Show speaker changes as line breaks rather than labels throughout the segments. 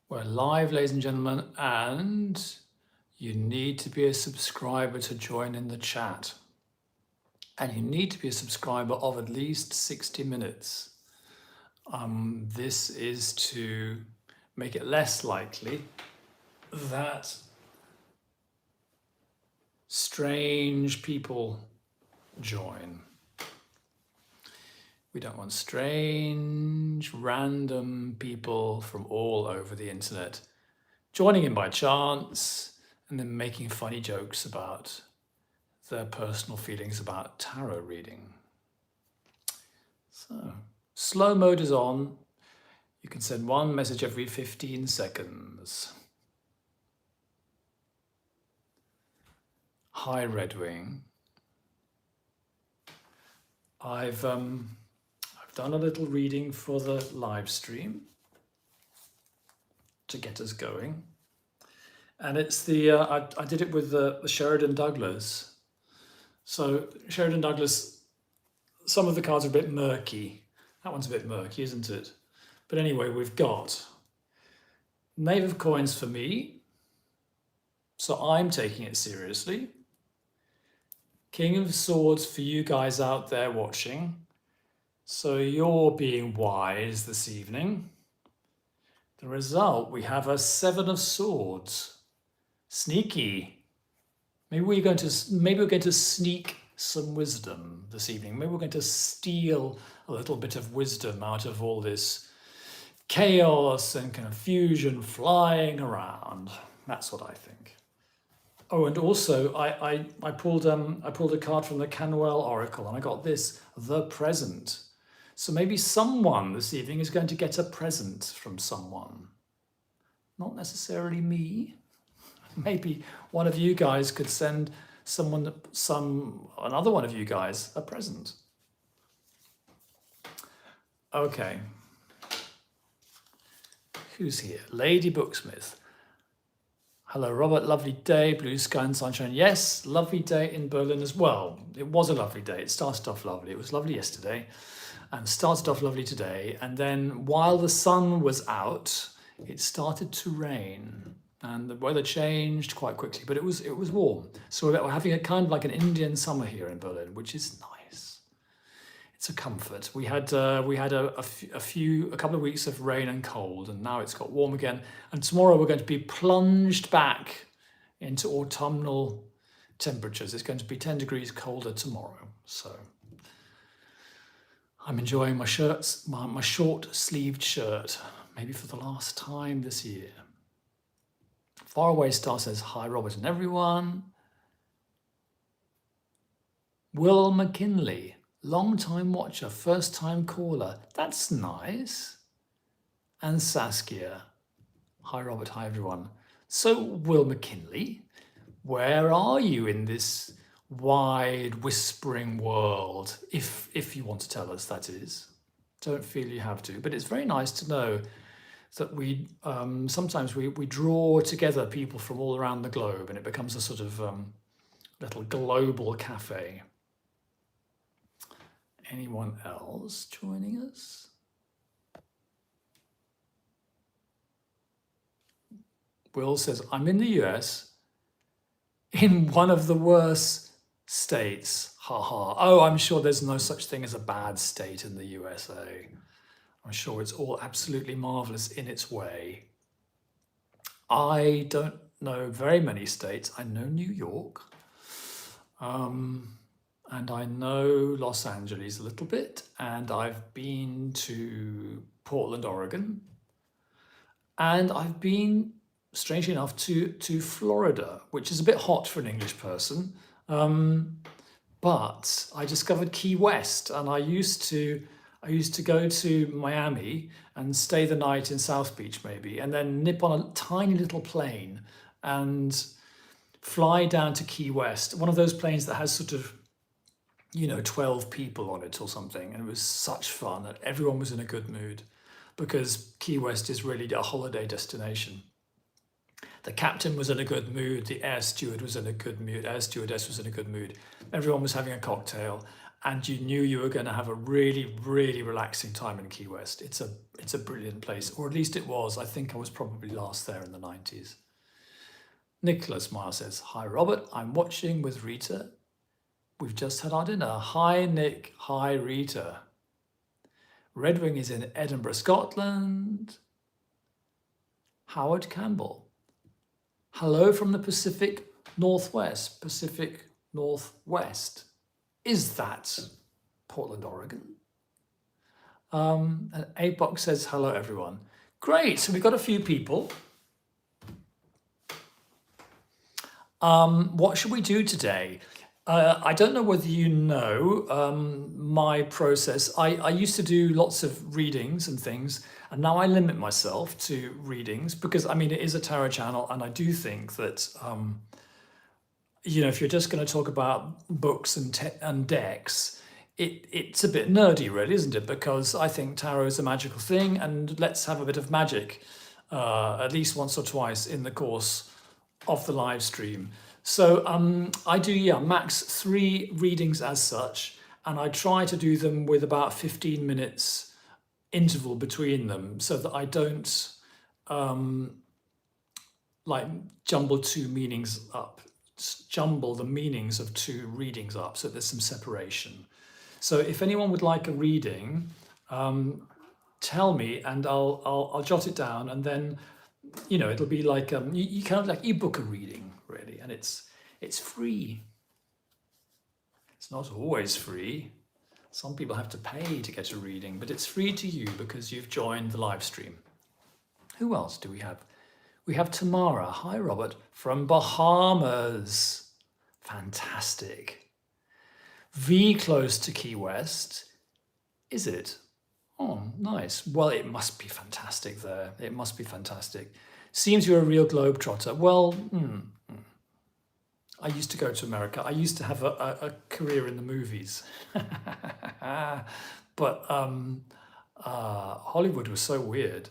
We're live, ladies and gentlemen, and you need to be a subscriber to join in the chat. And you need to be a subscriber of at least 60 minutes. This is to make it less likely that strange people join. We don't want strange, random people from all over the internet joining in by chance and then making funny jokes about their personal feelings about tarot reading. So, slow mode is on. You can send one message every 15 seconds. Hi, Redwing. I've done a little reading for the live stream to get us going. And it's the, I did it with the Sheridan Douglas. So Sheridan Douglas, some of the cards are a bit murky. That one's a bit murky, isn't it? But anyway, we've got Knave of Coins for me. So I'm taking it seriously. King of Swords for you guys out there watching. So you're being wise this evening. The result, we have a Seven of Swords. Sneaky. Maybe we're going to sneak some wisdom this evening. Maybe we're going to steal a little bit of wisdom out of all this chaos and confusion flying around. That's what I think. Oh, and also I pulled a card from the Canwell Oracle, and I got this, the present. So maybe someone this evening is going to get a present from someone. Not necessarily me. Maybe one of you guys could send another one of you guys a present. Okay. Who's here? Lady Booksmith. Hello, Robert. Lovely day. Blue sky and sunshine. Yes, lovely day in Berlin as well. It was a lovely day. It started off lovely. It was lovely yesterday and started off lovely today. And then while the sun was out, it started to rain and the weather changed quite quickly, but it was warm. So we're having a kind of like an Indian summer here in Berlin, which is nice. It's a comfort. We had a couple of weeks of rain and cold, and now it's got warm again. And tomorrow we're going to be plunged back into autumnal temperatures. It's going to be 10 degrees colder tomorrow. So I'm enjoying my shirts, my short-sleeved shirt, maybe for the last time this year. Faraway Star says, hi, Robert and everyone. Will McKinley. Long-time watcher, first-time caller. That's nice. And Saskia. Hi, Robert. Hi, everyone. So, Will McKinley, where are you in this wide, whispering world? If you want to tell us, that is. Don't feel you have to. But it's very nice to know that we sometimes we draw together people from all around the globe, and it becomes a sort of little global cafe. Anyone else joining us? Will says, I'm in the US, in one of the worst states. Haha. Oh, I'm sure there's no such thing as a bad state in the USA. I'm sure it's all absolutely marvelous in its way. I don't know very many states. I know New York. And I know Los Angeles a little bit, and I've been to Portland, Oregon, and I've been, strangely enough, to Florida, which is a bit hot for an English person, but I discovered Key West, and I used to go to Miami and stay the night in South Beach maybe, and then nip on a tiny little plane and fly down to Key West, one of those planes that has sort of 12 people on it or something. And it was such fun that everyone was in a good mood because Key West is really a holiday destination. The captain was in a good mood. The air steward was in a good mood. Air stewardess was in a good mood. Everyone was having a cocktail. and you knew you were going to have a really, really relaxing time in Key West. It's a brilliant place, or at least it was. I think I was probably last there in the 90s. Nicholas Meyer says, "Hi Robert, I'm watching with Rita. We've just had our dinner. Hi Nick, hi Rita. Red Wing is in Edinburgh, Scotland. Howard Campbell. Hello from the Pacific Northwest. Pacific Northwest. Is that Portland, Oregon?" And A-Box says, "Hello, everyone." Great. So we've got a few people. What should we do today? I don't know whether you know my process. I used to do lots of readings and things, and now I limit myself to readings because, I mean, it is a tarot channel, and I do think that, if you're just going to talk about books and decks, it's a bit nerdy, really, isn't it? Because I think tarot is a magical thing, and let's have a bit of magic at least once or twice in the course of the live stream. So I do, max 3 readings as such, and I try to do them with about 15 minutes interval between them so that I don't jumble the meanings of 2 readings up, so there's some separation. So if anyone would like a reading, tell me and I'll jot it down, and then it'll be like you kind of like you book a reading, really, and it's free. It's not always free. Some people have to pay to get a reading, but it's free to you because you've joined the live stream. Who else do we have? We have Tamara. Hi, Robert, from Bahamas. Fantastic. V close to Key West. Is it? Oh, nice. Well, it must be fantastic there. It must be fantastic. Seems you're a real globetrotter. Well, I used to go to America. I used to have a career in the movies. But Hollywood was so weird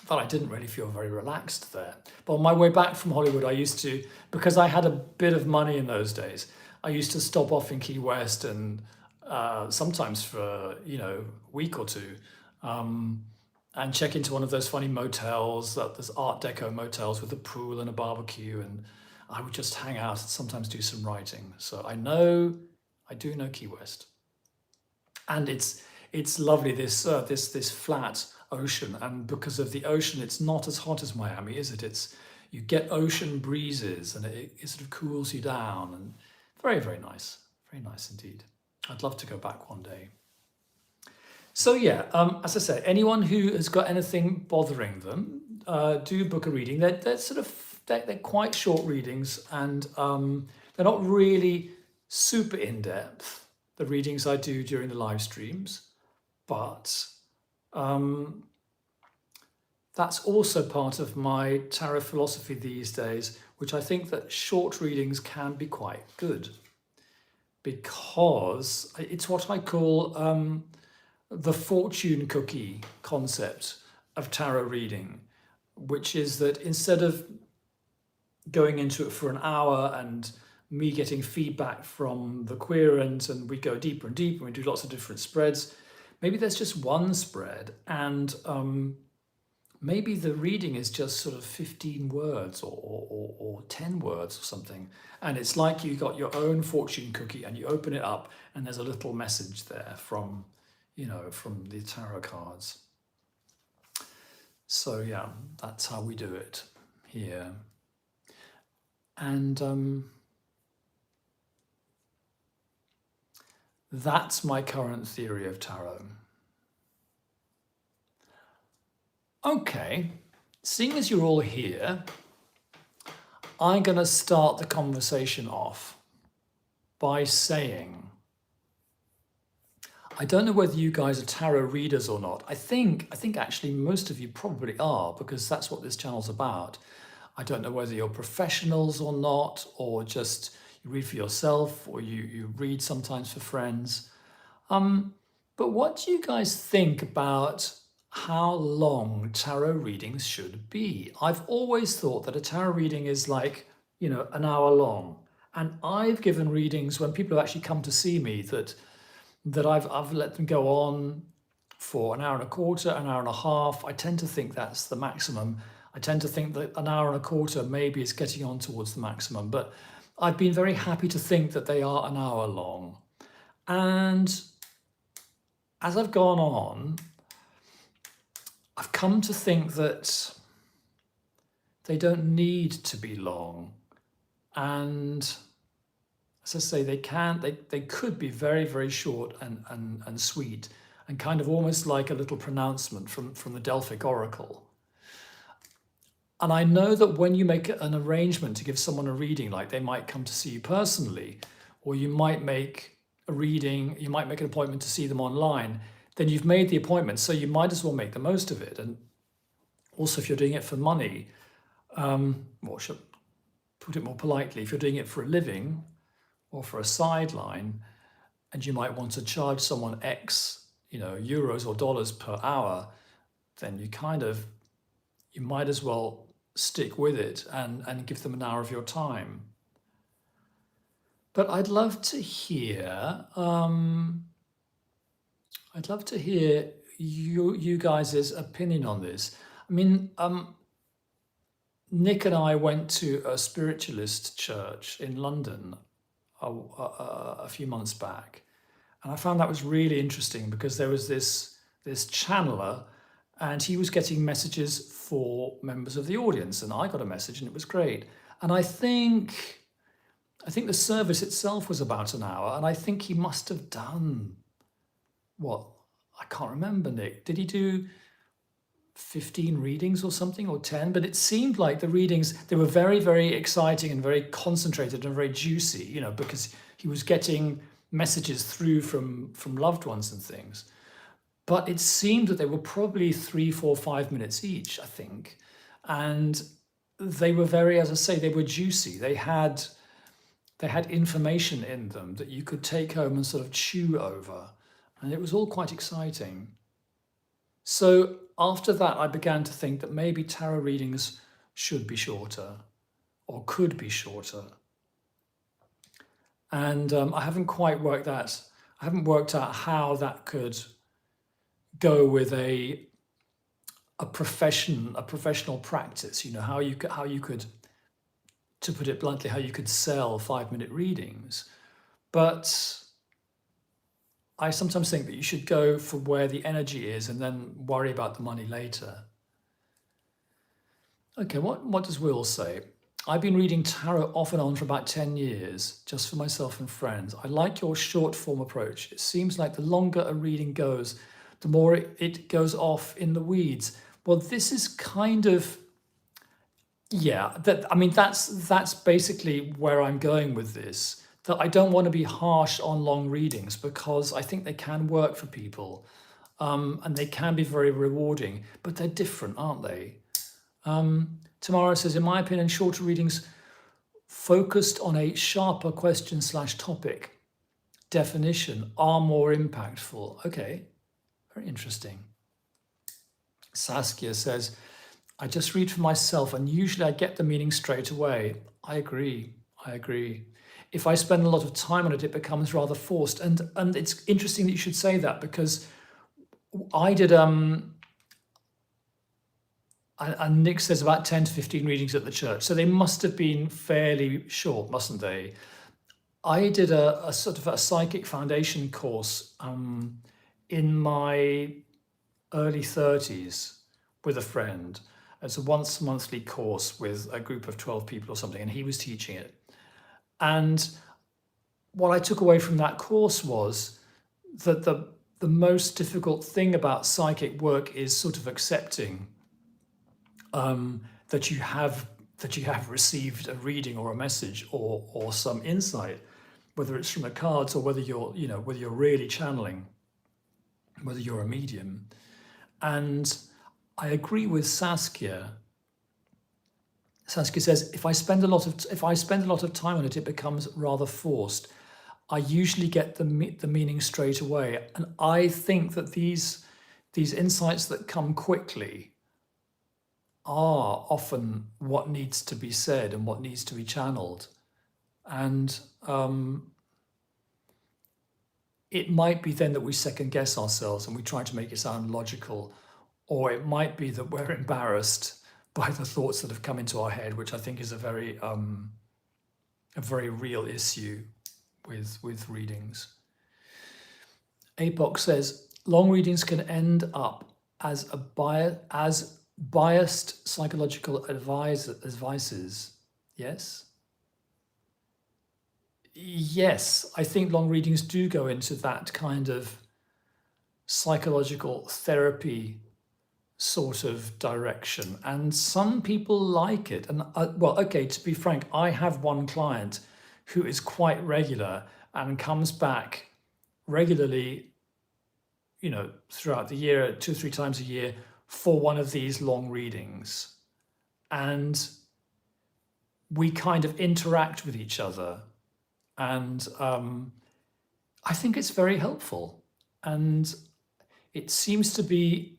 that I didn't really feel very relaxed there. But on my way back from Hollywood, I used to, because I had a bit of money in those days, I used to stop off in Key West and sometimes for, a week or two, and check into one of those funny motels, there's Art Deco motels with a pool and a barbecue, and I would just hang out and sometimes do some writing. So I do know Key West. And it's lovely, this flat ocean, and because of the ocean, it's not as hot as Miami, is it? You get ocean breezes, and it sort of cools you down, and very, very nice indeed. I'd love to go back one day. So as I said, anyone who has got anything bothering them, do book a reading. They're quite short readings, and they're not really super in-depth, the readings I do during the live streams, but that's also part of my tarot philosophy these days, which I think that short readings can be quite good, because it's what I call the fortune cookie concept of tarot reading, which is that instead of going into it for an hour and me getting feedback from the querent, and we go deeper and deeper, and we do lots of different spreads, maybe there's just one spread, and maybe the reading is just sort of 15 words or 10 words or something. And it's like you got your own fortune cookie, and you open it up and there's a little message there from the tarot cards. So that's how we do it here. And that's my current theory of tarot. Okay, seeing as you're all here, I'm going to start the conversation off by saying, I don't know whether you guys are tarot readers or not. I think actually most of you probably are, because that's what this channel's about. I don't know whether you're professionals or not, or just you read for yourself, or you read sometimes for friends. But what do you guys think about how long tarot readings should be? I've always thought that a tarot reading is like, an hour long. And I've given readings when people have actually come to see me that I've let them go on for an hour and a quarter, an hour and a half. I tend to think that's the maximum. I tend to think that an hour and a quarter maybe is getting on towards the maximum, but I've been very happy to think that they are an hour long. And as I've gone on, I've come to think that they don't need to be long. And as I say, they could be very, very short and sweet, and kind of almost like a little pronouncement from the Delphic Oracle. And I know that when you make an arrangement to give someone a reading, like they might come to see you personally, or you might make a reading, you might make an appointment to see them online, then you've made the appointment, so you might as well make the most of it. And also, if you're doing it for money, or should put it more politely, if you're doing it for a living or for a sideline, and you might want to charge someone X, euros or dollars per hour, then you might as well stick with it and give them an hour of your time. But I'd love to hear you guys' opinion on this. I mean, Nick and I went to a spiritualist church in London a few months back, and I found that was really interesting because there was this channeler, and he was getting messages for members of the audience, and I got a message, and it was great. And I think the service itself was about an hour, and I think he must have done I can't remember, Nick. Did he do 15 readings or something, or 10? But it seemed like the readings, they were very, very exciting and very concentrated and very juicy, because he was getting messages through from loved ones and things. But it seemed that they were probably 3, 4, 5 minutes each, I think. And they were very, as I say, they were juicy. They had information in them that you could take home and sort of chew over. And it was all quite exciting. So after that, I began to think that maybe tarot readings should be shorter, or could be shorter. And I haven't worked out how that could go with a professional practice. How you could, to put it bluntly, how you could sell 5-minute readings. But I sometimes think that you should go for where the energy is and then worry about the money later. Okay, what does Will say? I've been reading tarot off and on for about 10 years, just for myself and friends. I like your short form approach. It seems like the longer a reading goes, the more it goes off in the weeds. Well, this is kind of, that's basically where I'm going with this. That I don't want to be harsh on long readings because I think they can work for people, and they can be very rewarding, but they're different, aren't they? Tamara says, in my opinion, shorter readings focused on a sharper question/topic definition are more impactful. Okay, very interesting. Saskia says, I just read for myself and usually I get the meaning straight away. I agree. If I spend a lot of time on it, it becomes rather forced. And it's interesting that you should say that, because I did, and Nick says about 10 to 15 readings at the church. So they must have been fairly short, mustn't they? I did a sort of a psychic foundation course in my early 30s with a friend. It's a once monthly course with a group of 12 people or something, and he was teaching it. And what I took away from that course was that the most difficult thing about psychic work is sort of accepting that you have received a reading or a message or some insight, whether it's from the cards or whether you're really channeling, whether you're a medium. And I agree with Saskia. Saskia says, if I spend a lot of time on it, it becomes rather forced. I usually get the meaning straight away. And I think that these insights that come quickly are often what needs to be said and what needs to be channeled. And it might be then that we second guess ourselves and we try to make it sound logical, or it might be that we're embarrassed by the thoughts that have come into our head, which I think is a very real issue with readings. APOC says, long readings can end up as biased psychological advices. Yes? Yes, I think long readings do go into that kind of psychological therapy sort of direction, and some people like it. And well, okay, to be frank, I have one client who is quite regular and comes back regularly, throughout the year, 2 or 3 times a year, for one of these long readings. And we kind of interact with each other. And I think it's very helpful. And it seems to be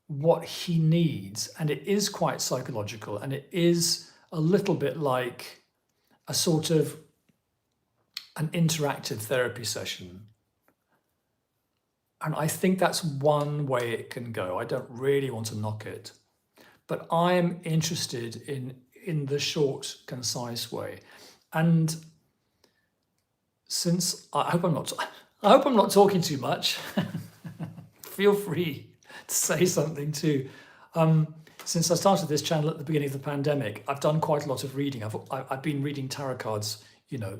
what he needs. And it is quite psychological. And it is a little bit like a sort of an interactive therapy session. And I think that's one way it can go. I don't really want to knock it. But I am interested in the short, concise way. And since I hope I'm not talking too much, feel free to say something too. Since I started this channel at the beginning of the pandemic, I've done quite a lot of reading. I've been reading tarot cards,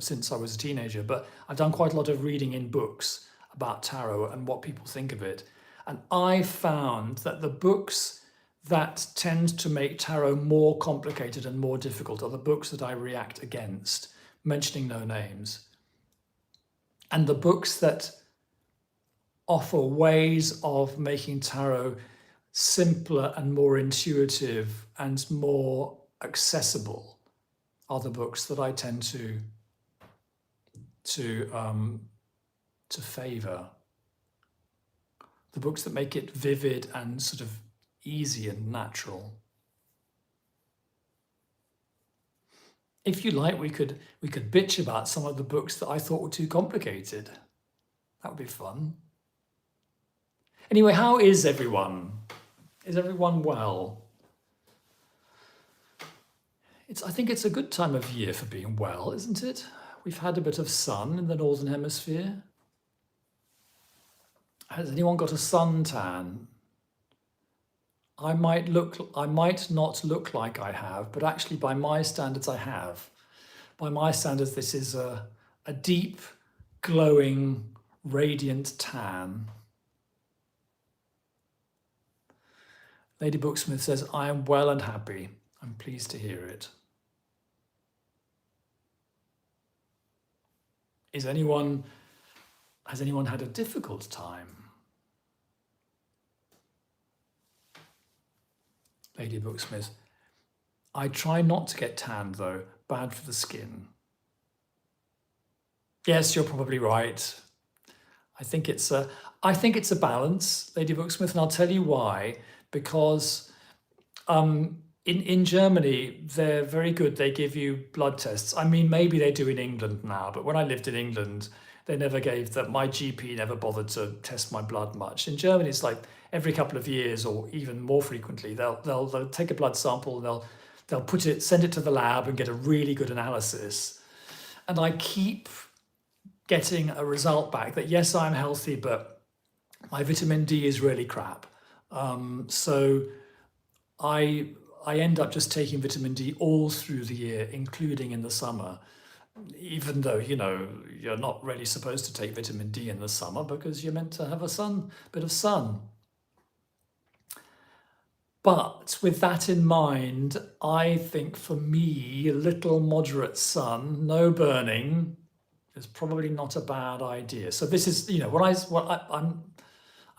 since I was a teenager, but I've done quite a lot of reading in books about tarot and what people think of it. And I found that the books that tend to make tarot more complicated and more difficult are the books that I react against, mentioning no names. And the books that offer ways of making tarot simpler and more intuitive and more accessible are the books that I tend to favor. The books that make it vivid and sort of easy and natural. If you like, we could bitch about some of the books that I thought were too complicated. That would be fun. Anyway, how is everyone? Is everyone well? I think it's a good time of year for being well, isn't it? We've had a bit of sun in the Northern Hemisphere. Has anyone got a suntan? I might not look like I have, but actually by my standards I have. By my standards, this is a deep, glowing, radiant tan. Lady Booksmith says, I am well and happy. I'm pleased to hear it. Has anyone had a difficult time? Lady Booksmith, I try not to get tanned though, bad for the skin. Yes, you're probably right. I think it's a balance, Lady Booksmith, and I'll tell you why. Because in Germany, they're very good. They give you blood tests. I mean, maybe they do in England now, but when I lived in England, they never gave that. My GP never bothered to test my blood much. In Germany, it's like every couple of years or even more frequently, they'll take a blood sample, they'll send it to the lab and get a really good analysis. And I keep getting a result back that yes, I'm healthy, but my vitamin D is really crap. So I end up just taking vitamin D all through the year, including in the summer, even though, you're not really supposed to take vitamin D in the summer because you're meant to have a bit of sun. But with that in mind, I think for me, a little moderate sun, no burning, is probably not a bad idea. So this is, I'm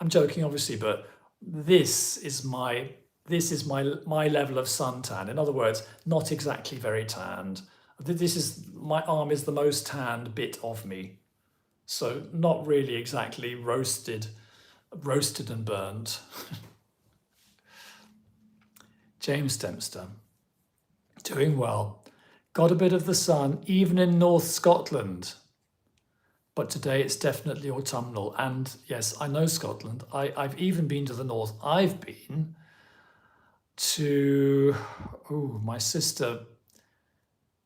joking obviously, but this is my level of suntan. In other words, not exactly very tanned. My arm is the most tanned bit of me. So not really exactly roasted and burnt. James Dempster, doing well. Got a bit of the sun, even in North Scotland. But today it's definitely autumnal. And yes, I know Scotland. I've even been to the north. I've been to, my sister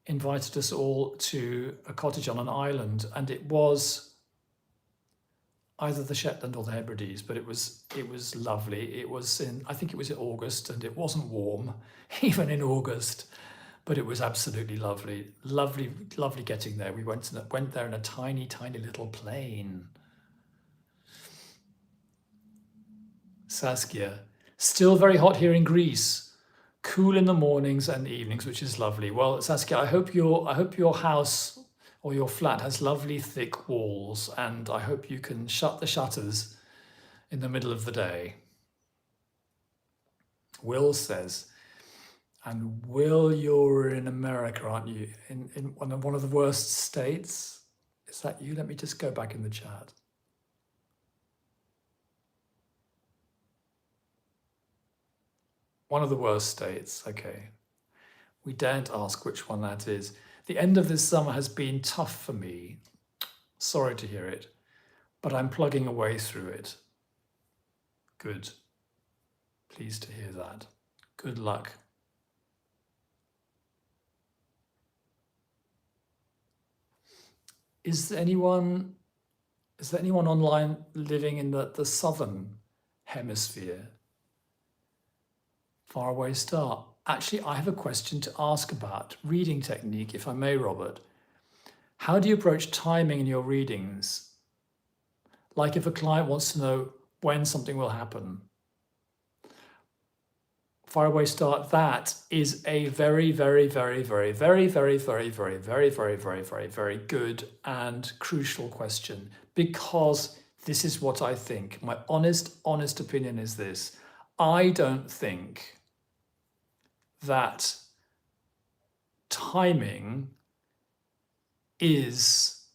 invited us all to a cottage on an island, and it was either the Shetland or the Hebrides, but it was lovely. It was I think it was in August, and it wasn't warm, even in August, but it was absolutely lovely. Lovely getting there. We went there in a tiny little plane. Saskia, still very hot here in Greece. Cool in the mornings and evenings, which is lovely. Well, Saskia, I hope your house or your flat has lovely thick walls, and I hope you can shut the shutters in the middle of the day. Will says, and Will, you're in America, aren't you? In one of the worst states? Is that you? Let me just go back in the chat. One of the worst states, okay. We daren't ask which one that is. The end of this summer has been tough for me. Sorry to hear it, but I'm plugging away through it. Good. Pleased to hear that. Good luck. Is there anyone online living in the southern hemisphere? Faraway star. Actually, I have a question to ask about reading technique, if I may, Robert. How do you approach timing in your readings? Like if a client wants to know when something will happen. Faraway star, that is a very good and crucial question, because this is what I think. My honest opinion is this. I don't think that timing is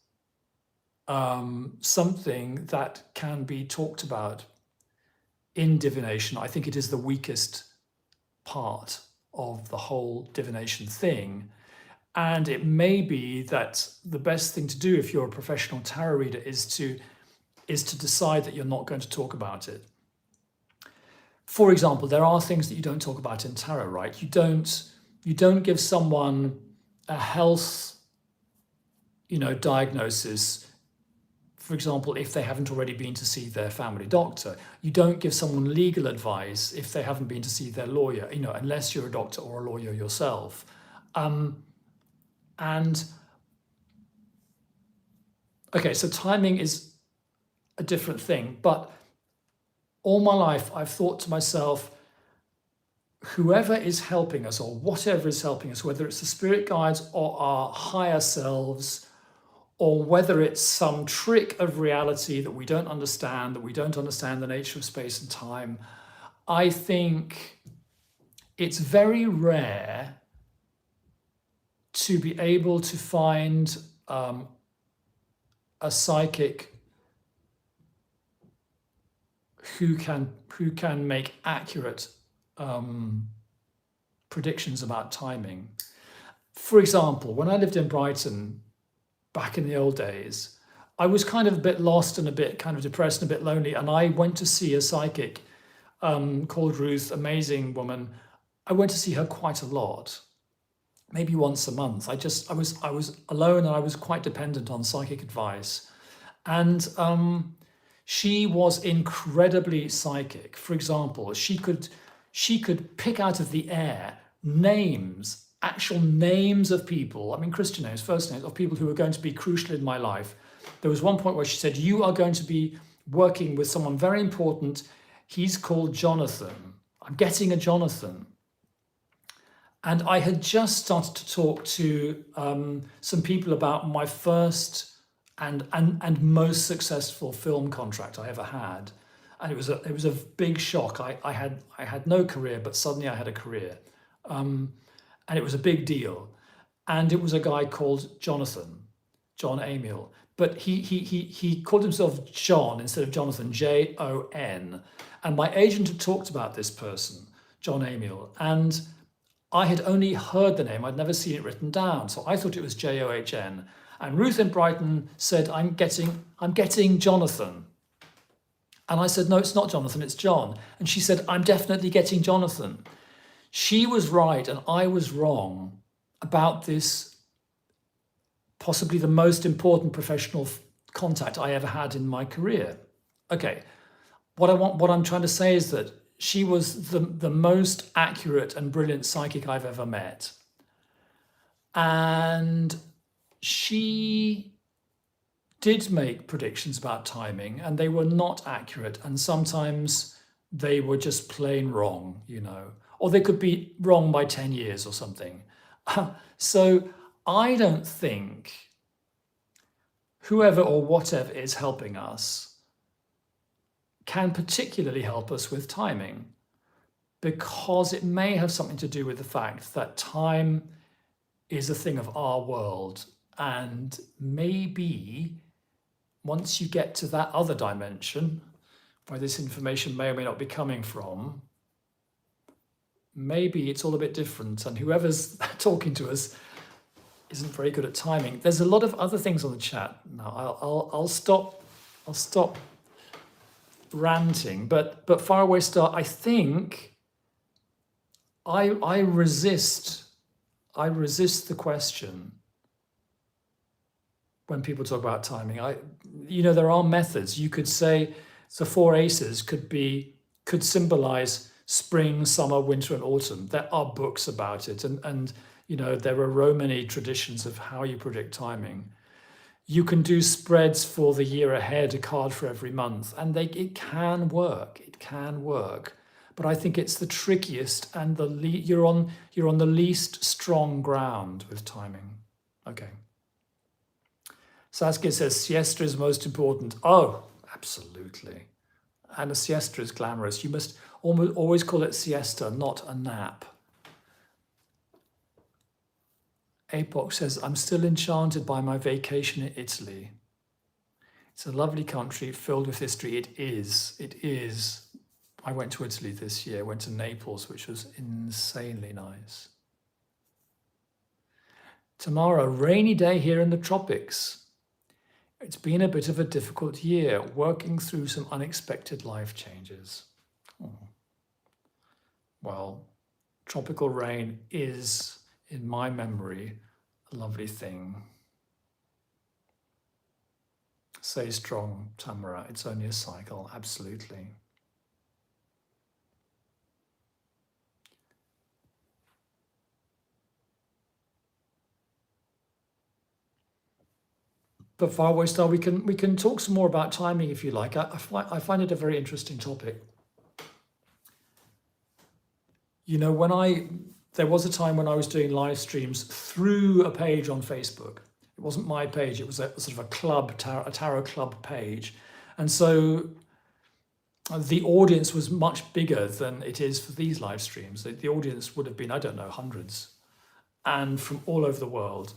something that can be talked about in divination. I think it is the weakest part of the whole divination thing. And it may be that the best thing to do if you're a professional tarot reader is to decide that you're not going to talk about it. For example, there are things that you don't talk about in tarot, right? You don't give someone a health, diagnosis. For example, if they haven't already been to see their family doctor. You don't give someone legal advice if they haven't been to see their lawyer, unless you're a doctor or a lawyer yourself. Okay, so timing is a different thing, but all my life, I've thought to myself, whoever is helping us or whatever is helping us, whether it's the spirit guides or our higher selves, or whether it's some trick of reality that we don't understand the nature of space and time, I think it's very rare to be able to find a psychic who can make accurate predictions about timing. For example, when I lived in Brighton back in the old days, I was kind of a bit lost and a bit kind of depressed and a bit lonely, and I went to see a psychic called Ruth, amazing woman. I went to see her quite a lot, maybe once a month. I was alone and I was quite dependent on psychic advice, and she was incredibly psychic. For example, she could pick out of the air names, actual names of people, Christian names, first names of people who were going to be crucial in my life. There was one point where she said, you are going to be working with someone very important. He's called Jonathan. I'm getting a Jonathan. And I had just started to talk to some people about my first and most successful film contract I ever had. And it was a big shock. I had no career, but suddenly I had a career. And it was a big deal. And it was a guy called Jonathan, John Amiel. But he called himself John instead of Jonathan, Jon. And my agent had talked about this person, John Amiel. And I had only heard the name, I'd never seen it written down, so I thought it was John. And Ruth in Brighton said, I'm getting Jonathan. And I said, no, it's not Jonathan, it's John. And she said, I'm definitely getting Jonathan. She was right and I was wrong about this, possibly the most important professional contact I ever had in my career. Okay, what I'm trying to say is that she was the most accurate and brilliant psychic I've ever met. And she did make predictions about timing, and they were not accurate. And sometimes they were just plain wrong, or they could be wrong by 10 years or something. So I don't think whoever or whatever is helping us can particularly help us with timing, because it may have something to do with the fact that time is a thing of our world. And maybe once you get to that other dimension where this information may or may not be coming from, maybe it's all a bit different, and whoever's talking to us isn't very good at timing. There's a lot of other things on the chat now. I'll stop ranting, but Faraway Star, I think I resist the question when people talk about timing. There are methods. You could say the four aces could symbolize spring, summer, winter, and autumn. There are books about it, and there are Romany traditions of how you predict timing. You can do spreads for the year ahead, a card for every month, and it can work. It can work, but I think it's the trickiest, and you're on the least strong ground with timing. Okay. Saskia says siesta is most important. Oh, absolutely. And a siesta is glamorous. You must always call it siesta, not a nap. Apoc says, I'm still enchanted by my vacation in Italy. It's a lovely country filled with history. It is. I went to Italy this year, went to Naples, which was insanely nice. Tamara, rainy day here in the tropics. It's been a bit of a difficult year, working through some unexpected life changes. Oh. Well, tropical rain is, in my memory, a lovely thing. Stay strong, Tamara. It's only a cycle, absolutely. But Faraway Star, we can talk some more about timing if you like. I find it a very interesting topic. There was a time when I was doing live streams through a page on Facebook. It wasn't my page, it was a sort of a tarot club page. And so the audience was much bigger than it is for these live streams. The audience would have been, I don't know, hundreds, and from all over the world,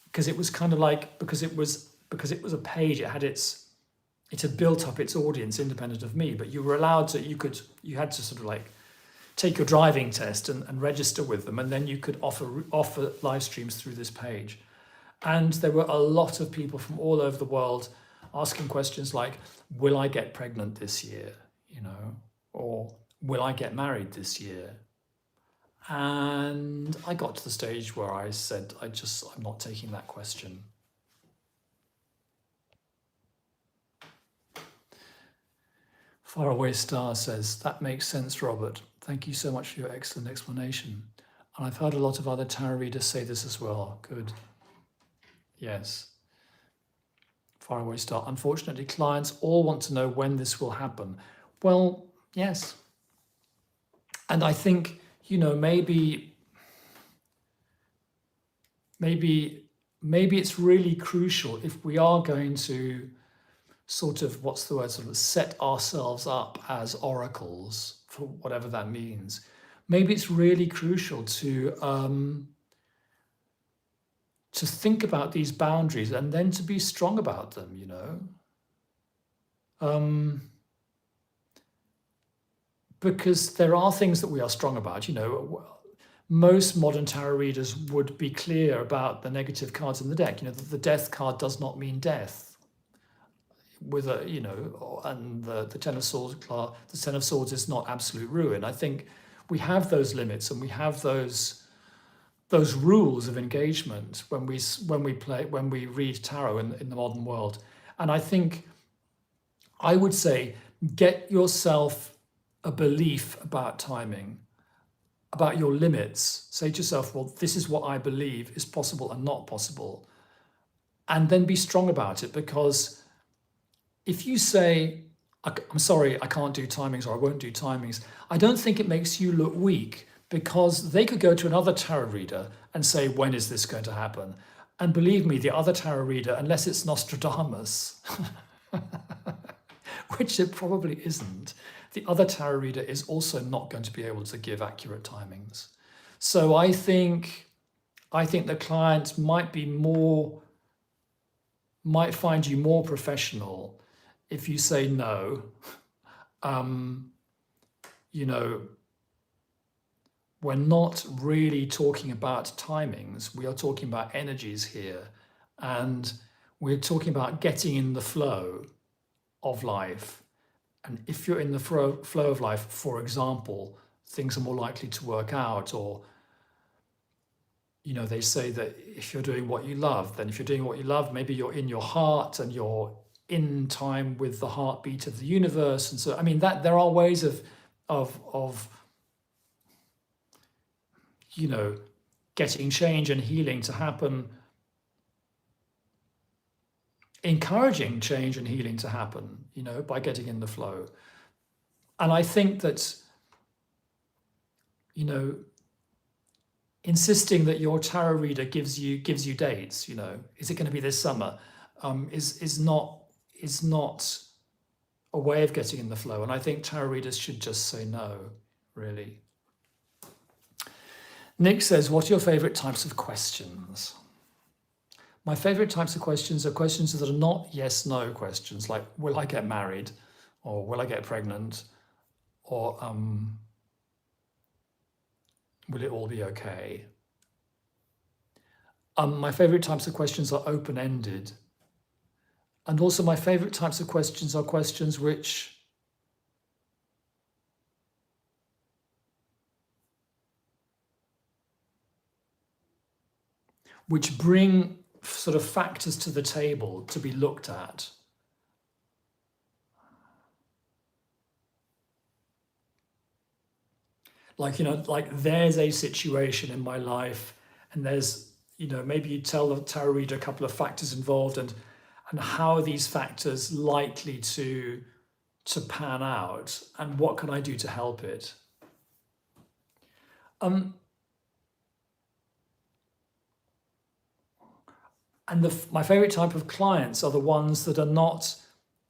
because it was kind of like, because it was a page, it had built up its audience independent of me, but you were allowed to, you had to sort of like take your driving test and register with them, and then you could offer live streams through this page. And there were a lot of people from all over the world asking questions like, will I get pregnant this year? Or will I get married this year? And I got to the stage where I said, I'm not taking that question. Faraway Star says, that makes sense, Robert. Thank you so much for your excellent explanation. And I've heard a lot of other tarot readers say this as well. Good. Yes. Faraway Star. Unfortunately, clients all want to know when this will happen. Well, yes. And I think, maybe it's really crucial if we are going to sort of, set ourselves up as oracles, for whatever that means. Maybe it's really crucial to think about these boundaries and then to be strong about them, because there are things that we are strong about, most modern tarot readers would be clear about the negative cards in the deck. The death card does not mean death. With and the Ten of Swords, the Ten of Swords is not absolute ruin. I think we have those limits and we have those rules of engagement when we read tarot in the modern world. And I think I would say get yourself a belief about timing, about your limits. Say to yourself, well, this is what I believe is possible and not possible. And then be strong about it, because if you say, I'm sorry, I can't do timings, or I won't do timings, I don't think it makes you look weak, because they could go to another tarot reader and say, when is this going to happen? And believe me, the other tarot reader, unless it's Nostradamus, which it probably isn't, the other tarot reader is also not going to be able to give accurate timings. So I think the client might find you more professional if you say no. We're not really talking about timings. We are talking about energies here. And we're talking about getting in the flow of life. And if you're in the flow of life, for example, things are more likely to work out. Or, they say that if you're doing what you love, then if you're doing what you love, maybe you're in your heart and you're in time with the heartbeat of the universe. And so, there are ways of getting change and healing to happen, encouraging change and healing to happen, by getting in the flow. And I think that, insisting that your tarot reader gives you dates, is it going to be this summer, is not a way of getting in the flow. And I think tarot readers should just say no, really. Nick says, what are your favorite types of questions? My favorite types of questions are questions that are not yes/no questions, like, will I get married? Or will I get pregnant? Or will it all be okay? My favorite types of questions are open-ended. And also my favorite types of questions are questions which bring sort of factors to the table to be looked at. Like there's a situation in my life, and there's, maybe you tell the tarot reader a couple of factors involved, and how are these factors likely to pan out, and what can I do to help it? And my favorite type of clients are the ones that are not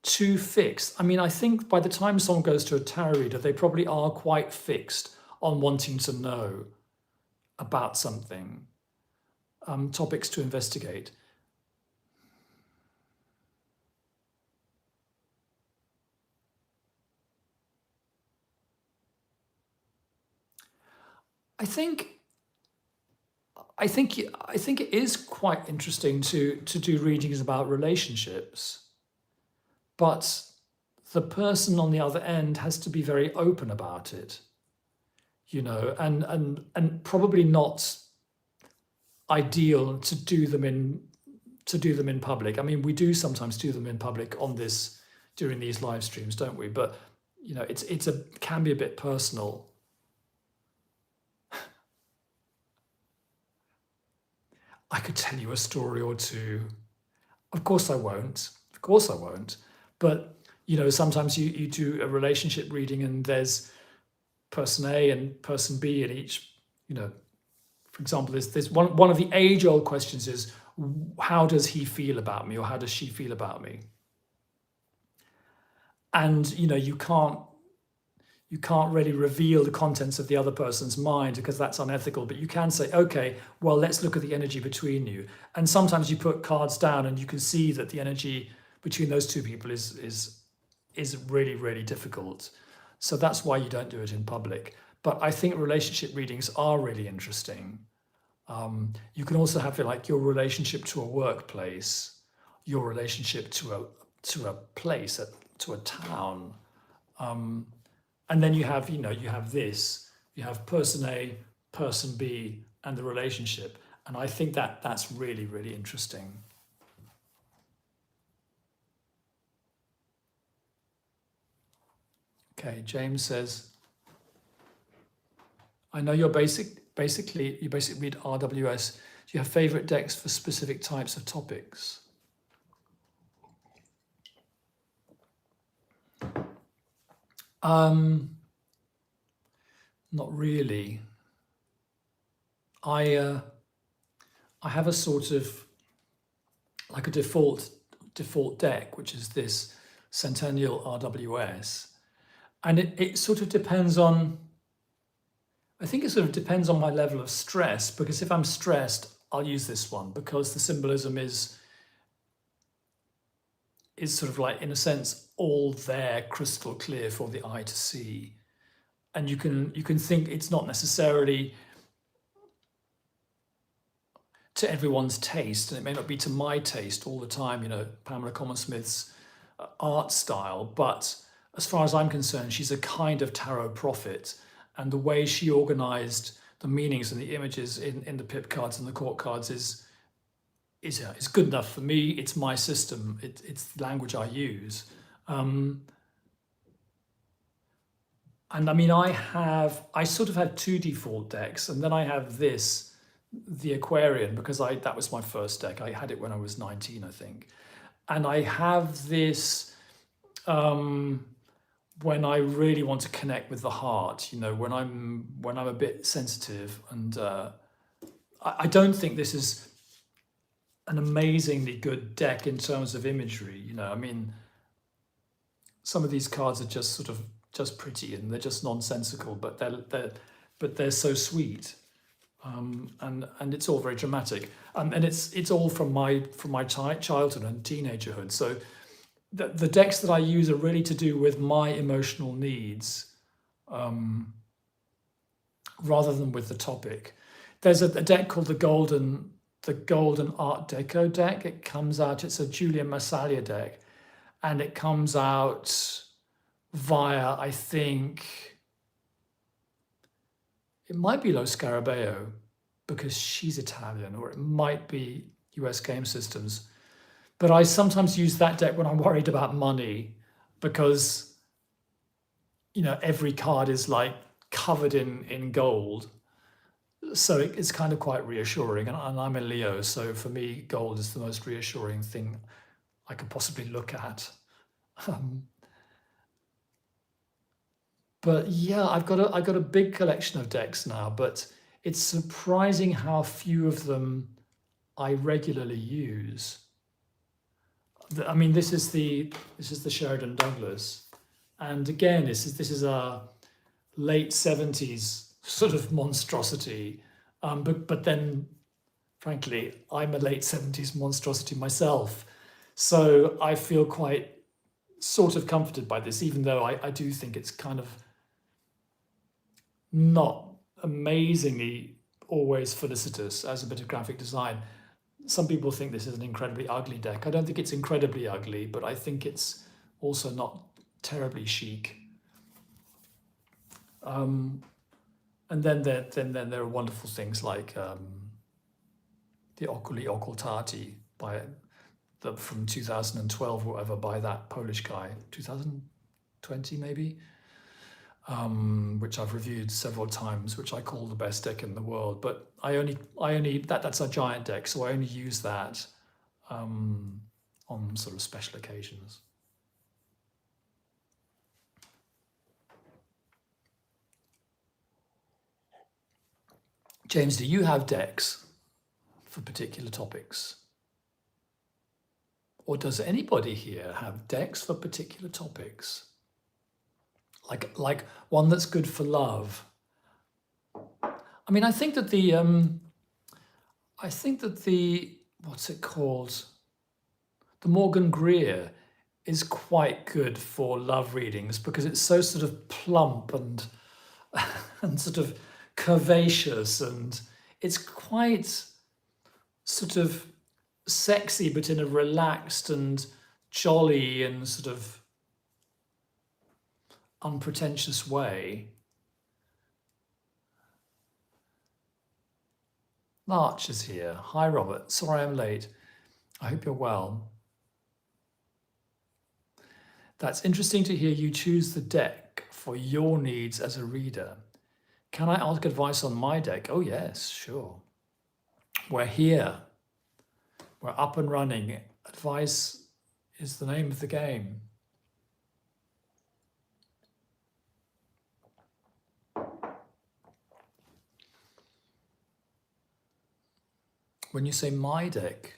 too fixed. I think by the time someone goes to a tarot reader, they probably are quite fixed on wanting to know about something, topics to investigate. I think it is quite interesting to do readings about relationships, but the person on the other end has to be very open about it, and probably not ideal to do them in public. We do sometimes do them in public during these live streams, don't we? But it can be a bit personal. I could tell you a story or two. Of course I won't. But, sometimes you do a relationship reading and there's person A and person B, and each, for example, there's one of the age-old questions is, how does he feel about me, or how does she feel about me? And, you can't really reveal the contents of the other person's mind, because that's unethical, but you can say, okay, well, let's look at the energy between you. And sometimes you put cards down and you can see that the energy between those two people is really, really difficult. So that's why you don't do it in public. But I think relationship readings are really interesting. You can also have like your relationship to a workplace, your relationship to a place, to a town, and then you have this. You have person A, person B, and the relationship. And I think that's really, really interesting. Okay, James says, I know you basically read RWS. Do you have favorite decks for specific types of topics? Not really. I have a sort of like a default deck, which is this Centennial RWS, and it sort of depends on. I think it sort of depends on my level of stress, because if I'm stressed, I'll use this one because the symbolism is sort of like, in a sense, all there, crystal clear for the eye to see. And you can think it's not necessarily to everyone's taste, and it may not be to my taste all the time, Pamela Common-Smith's art style, but as far as I'm concerned, she's a kind of tarot prophet, and the way she organized the meanings and the images in the pip cards and the court cards is good enough for me. It's my system. It's the language I use. And I mean, I sort of have two default decks, and then I have the Aquarian, because that was my first deck. I had it when I was 19, I think. And I have this when I really want to connect with the heart, when I'm a bit sensitive. And I don't think this is an amazingly good deck in terms of imagery. I mean, some of these cards are just sort of just pretty, and they're just nonsensical, but they're so sweet, and it's all very dramatic, and it's all from my childhood and teenagerhood. So the decks that I use are really to do with my emotional needs, rather than with the topic. There's a deck called the Golden Art Deco deck. It comes out. It's a Julian Massalia deck, and it comes out via, I think, it might be Lo Scarabeo, because she's Italian, or it might be US Game Systems. But I sometimes use that deck when I'm worried about money, because every card is like covered in gold. So it's kind of quite reassuring. And I'm a Leo, so for me, gold is the most reassuring thing I could possibly look at. But yeah, I've got a big collection of decks now, but it's surprising how few of them I regularly use. I mean, this is the Sheridan Douglas, and again, this is a late 70s sort of monstrosity. But then, frankly, I'm a late 70s monstrosity myself, so I feel quite sort of comforted by this, even though I do think it's kind of not amazingly always felicitous as a bit of graphic design. Some people think this is an incredibly ugly deck. I don't think it's incredibly ugly, but I think it's also not terribly chic. And then there are wonderful things like the Oculi Occultati from 2012 or whatever, by that Polish guy, 2020 maybe, which I've reviewed several times, which I call the best deck in the world. But I only that's a giant deck, so I only use that on sort of special occasions. James, do you have decks for particular topics? Or does anybody here have decks for particular topics? Like one that's good for love. I mean, I think that the what's it called? The Morgan Greer is quite good for love readings, because it's so sort of plump and and sort of curvaceous, and it's quite sort of sexy, but in a relaxed and jolly and sort of unpretentious way. Larch is here. Hi, Robert. Sorry I'm late. I hope you're well. That's interesting to hear you choose the deck for your needs as a reader. Can I ask advice on my deck? Oh, yes, sure. We're here. We're up and running. Advice is the name of the game. When you say my deck,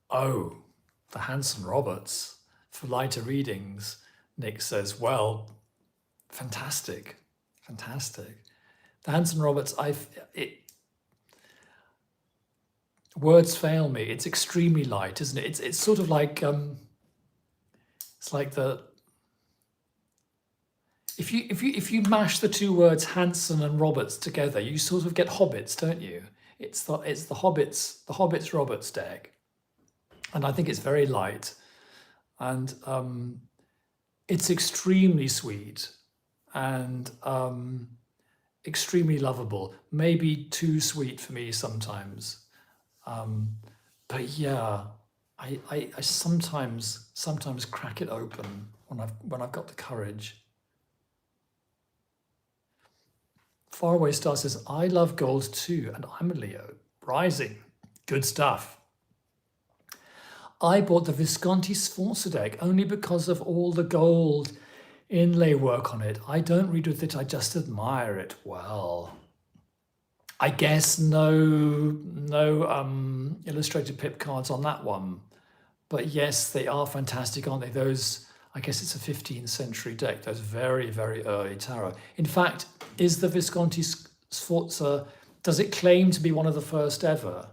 oh, the Hanson Roberts for lighter readings. Nick says, well, fantastic, fantastic. The Hanson Roberts, words fail me. It's extremely light, isn't it? It's sort of like it's like if you mash the two words Hanson and Roberts together, you sort of get hobbits, don't you? It's the Hobbits Roberts deck, and I think it's very light, and it's extremely sweet and extremely lovable. Maybe too sweet for me sometimes. But yeah, I sometimes crack it open when I've got the courage. Faraway Star says, I love gold too, and I'm a Leo. Rising. Good stuff. I bought the Visconti Sforza deck only because of all the gold inlay work on it. I don't read with it, I just admire it. Well, I guess no illustrated pip cards on that one. But yes, they are fantastic, aren't they? Those, I guess it's a 15th century deck, those very, very early tarot. In fact, is the Visconti Sforza, does it claim to be one of the first ever?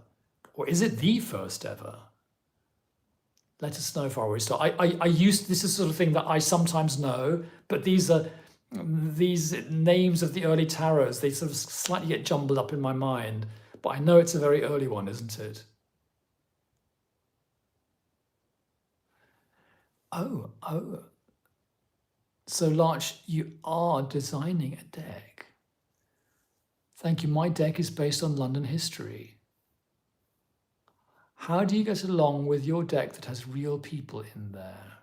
Or is it the first ever? Let us know, Faraway Star. This is the sort of thing that I sometimes know, but these names of the early tarots, they sort of slightly get jumbled up in my mind, but I know it's a very early one, isn't it? Oh. So Larch, you are designing a deck. Thank you. My deck is based on London history. How do you get along with your deck that has real people in there?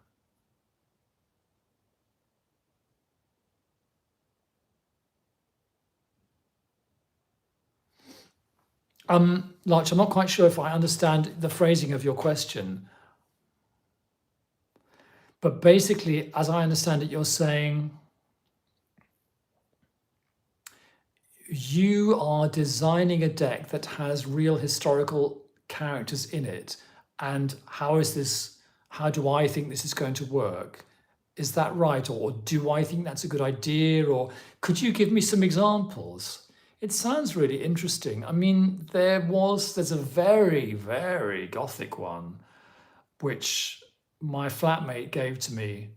Larch, I'm not quite sure if I understand the phrasing of your question. But basically, as I understand it, you're saying you are designing a deck that has real historical characters in it. And how do I think this is going to work? Is that right? Or do I think that's a good idea? Or could you give me some examples? It sounds really interesting. I mean, there's a very, very gothic one, which my flatmate gave to me,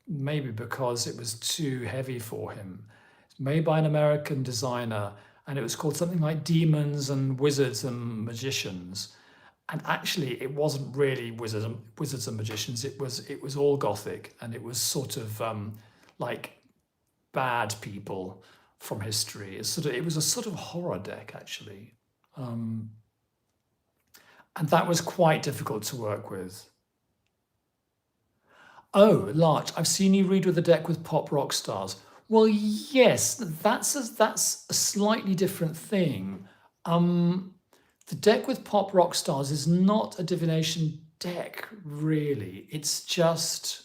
maybe because it was too heavy for him. It's made by an American designer, and it was called something like Demons and Wizards and Magicians. And actually, it wasn't really wizards and magicians. It was all gothic, and it was sort of like bad people from history. It was a sort of horror deck, actually. And that was quite difficult to work with. Oh, Larch, I've seen you read with a deck with pop rock stars. Well, yes, that's a slightly different thing. The deck with pop rock stars is not a divination deck, really. It's just,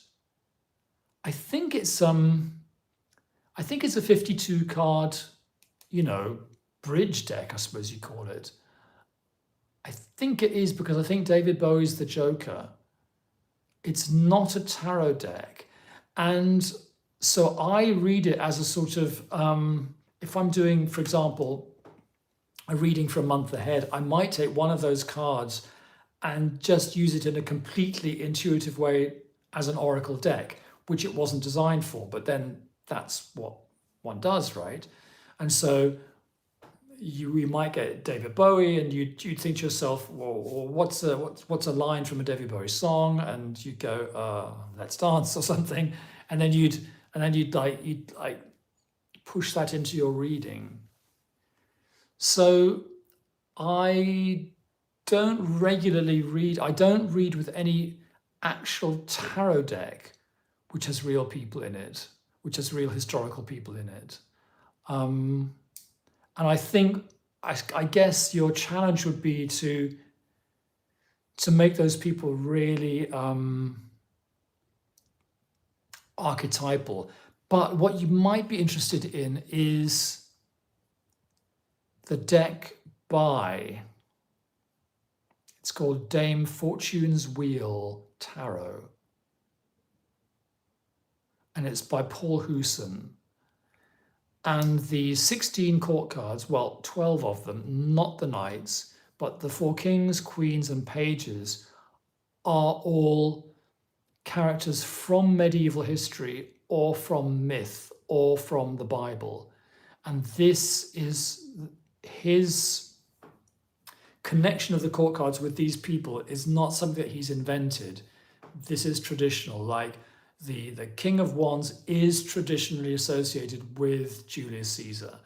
I think it's a 52 card, bridge deck, I suppose you call it. I think it is, because I think David Bowie's the Joker. It's not a tarot deck. And so I read it as a sort of, if I'm doing, for example, a reading for a month ahead, I might take one of those cards and just use it in a completely intuitive way as an oracle deck, which it wasn't designed for, but then that's what one does, right? And so you might get David Bowie, and you'd think to yourself, well, what's a line from a David Bowie song? And you'd go, "Let's Dance" or something, and then you'd like push that into your reading. So I don't regularly read. I don't read with any actual tarot deck which has real people in it, which has real historical people in it. And I think, I guess your challenge would be to make those people really archetypal. But what you might be interested in is the deck by, it's called Dame Fortune's Wheel Tarot. And it's by Paul Hewson. And the 16 court cards, well, 12 of them, not the knights, but the 4 kings, queens, and pages are all characters from medieval history or from myth or from the Bible. And this is his connection of the court cards with these people is not something that he's invented. This is traditional. Like the King of Wands is traditionally associated with Julius Caesar.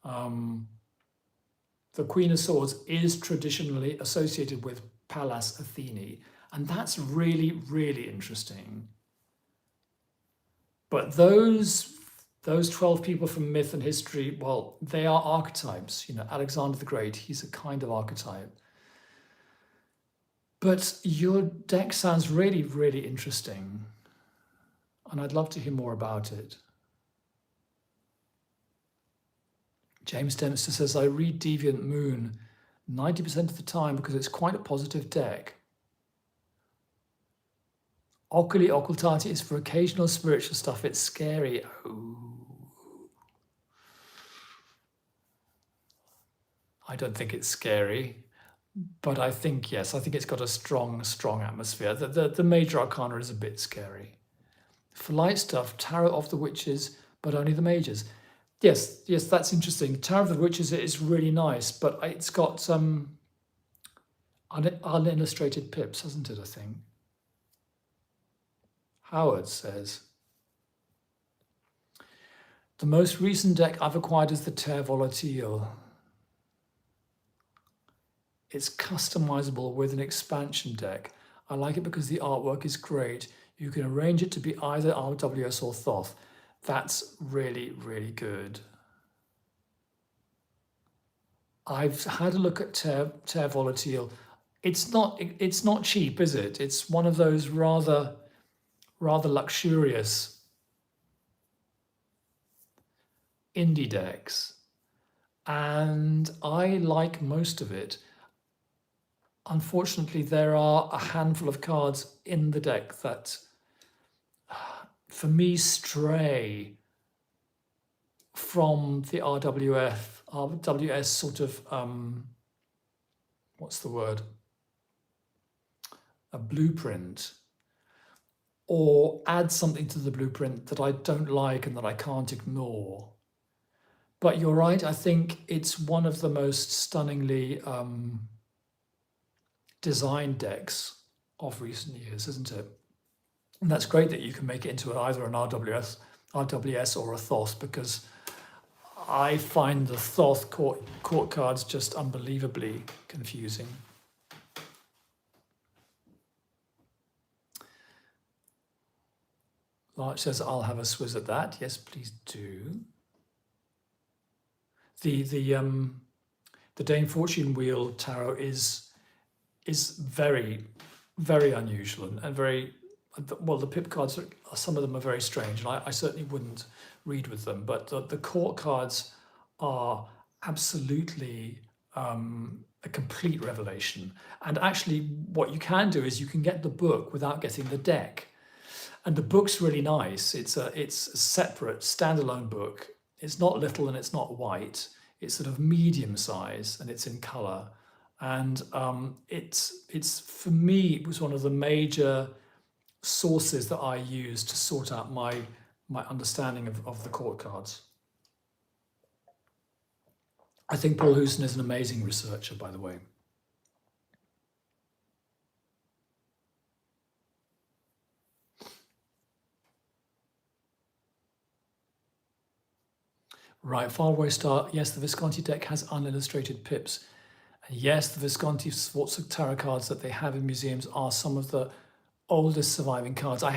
The Queen of Swords is traditionally associated with Pallas Athene. And that's really, really interesting. But those 12 people from myth and history, well, they are archetypes. You know, Alexander the Great, he's a kind of archetype. But your deck sounds really, really interesting. And I'd love to hear more about it. James Dempster says, I read Deviant Moon 90% of the time because it's quite a positive deck. Oculi Occultati is for occasional spiritual stuff. It's scary. Oh. I don't think it's scary, but I think, yes, I think it's got a strong, strong atmosphere. The major arcana is a bit scary. For light stuff, Tarot of the Witches, but only the majors. Yes, that's interesting. Tarot of the Witches is really nice, but it's got some unillustrated pips, hasn't it, I think? Howard says, the most recent deck I've acquired is the Terre Volatile. It's customizable with an expansion deck. I like it because the artwork is great. You can arrange it to be either RWS or Thoth. That's really, really good. I've had a look at Terre Volatile. It's not cheap, is it? It's one of those rather luxurious indie decks. And I like most of it. Unfortunately, there are a handful of cards in the deck that, for me, stray from the RWS sort of, what's the word? A blueprint, or add something to the blueprint that I don't like and that I can't ignore. But you're right, I think it's one of the most stunningly designed decks of recent years, isn't it? And that's great that you can make it into either an RWS or a Thoth, because I find the Thoth court cards just unbelievably confusing. Larch says, I'll have a swizz at that. Yes, please do. The Dame Fortune Wheel Tarot is very, very unusual and very, well, the pip cards, some of them are very strange, and I certainly wouldn't read with them, but the court cards are absolutely a complete revelation. And actually what you can do is you can get the book without getting the deck. And the book's really nice. It's a separate, standalone book. It's not little and it's not white. It's sort of medium size and it's in color. And it's for me, it was one of the major sources that I use to sort out my understanding of the court cards. I think Paul Houston is an amazing researcher, by the way. Right, Faraway Star. Yes, the Visconti deck has unillustrated pips. And yes, the Visconti Sforza tarot cards that they have in museums are some of the oldest surviving cards. I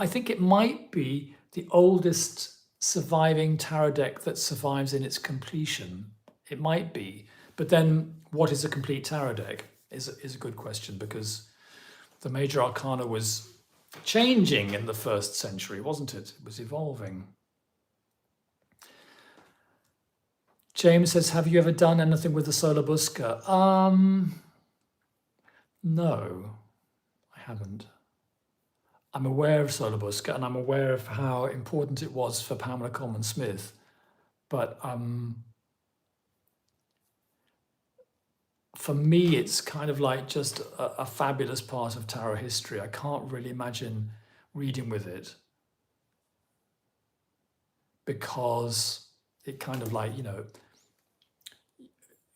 think it might be the oldest surviving tarot deck that survives in its completion. It might be. But then what is a complete tarot deck is a good question, because the major arcana was changing in the 1st century, wasn't it? It was evolving. James says, have you ever done anything with the Solar Busca? No, I haven't. I'm aware of Solar Busca, and I'm aware of how important it was for Pamela Coleman Smith. But for me, it's kind of like just a fabulous part of tarot history. I can't really imagine reading with it, because it kind of like,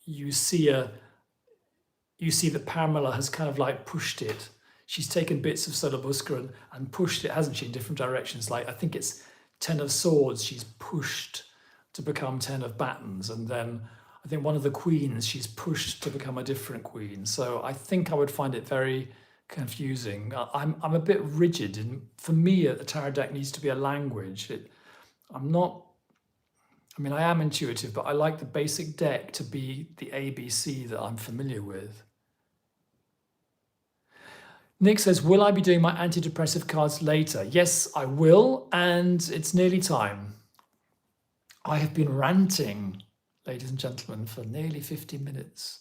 you see that Pamela has kind of like pushed it. She's taken bits of Solar Busca and pushed it, hasn't she, in different directions. Like, I think it's 10 of Swords she's pushed to become 10 of Battens, and then I think one of the queens she's pushed to become a different queen. So I think I would find it very confusing. I'm a bit rigid, and for me, a tarot deck needs to be a language. I am intuitive, but I like the basic deck to be the ABC that I'm familiar with. Nick says, will I be doing my antidepressive cards later? Yes, I will, and it's nearly time. I have been ranting, ladies and gentlemen, for nearly 50 minutes.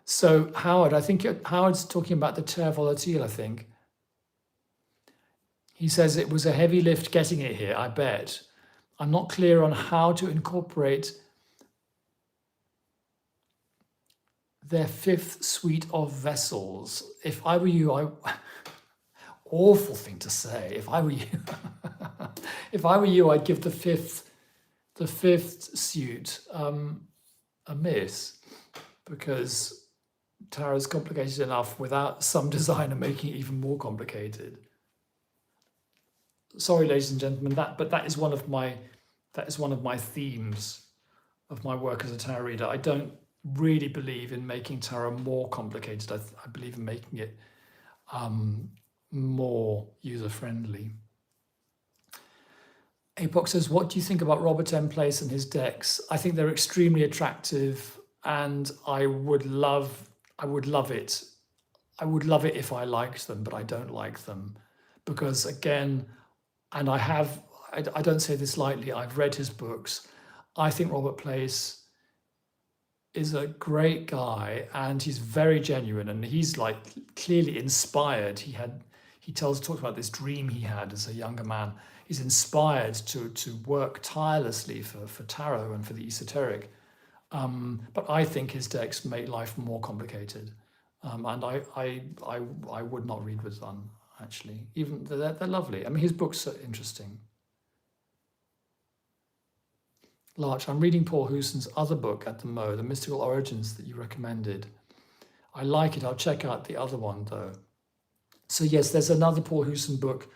So Howard, I think Howard's talking about the terre volatile, I think. He says it was a heavy lift getting it here, I bet. I'm not clear on how to incorporate their 5th suite of vessels. If I were you, awful thing to say. If I were you, I'd give the fifth suit a miss, because tarot's complicated enough without some designer making it even more complicated. Sorry, ladies and gentlemen, that is one of my themes of my work as a tarot reader. I don't really believe in making tarot more complicated. I believe in making it more user-friendly. Apoc says, what do you think about Robert M. Place and his decks? I think they're extremely attractive, and I would love it. I would love it if I liked them, but I don't like them, because again, and I don't say this lightly, I've read his books. I think Robert Place is a great guy, and he's very genuine, and he's like clearly inspired. He talks about this dream he had as a younger man. He's inspired to work tirelessly for tarot and for the esoteric. But I think his decks make life more complicated. And I would not read with them, actually. Even they're lovely. I mean, his books are interesting. Larch, I'm reading Paul Houston's other book at the Mo, The Mystical Origins, that you recommended. I like it. I'll check out the other one, though. So yes, there's another Paul Houston book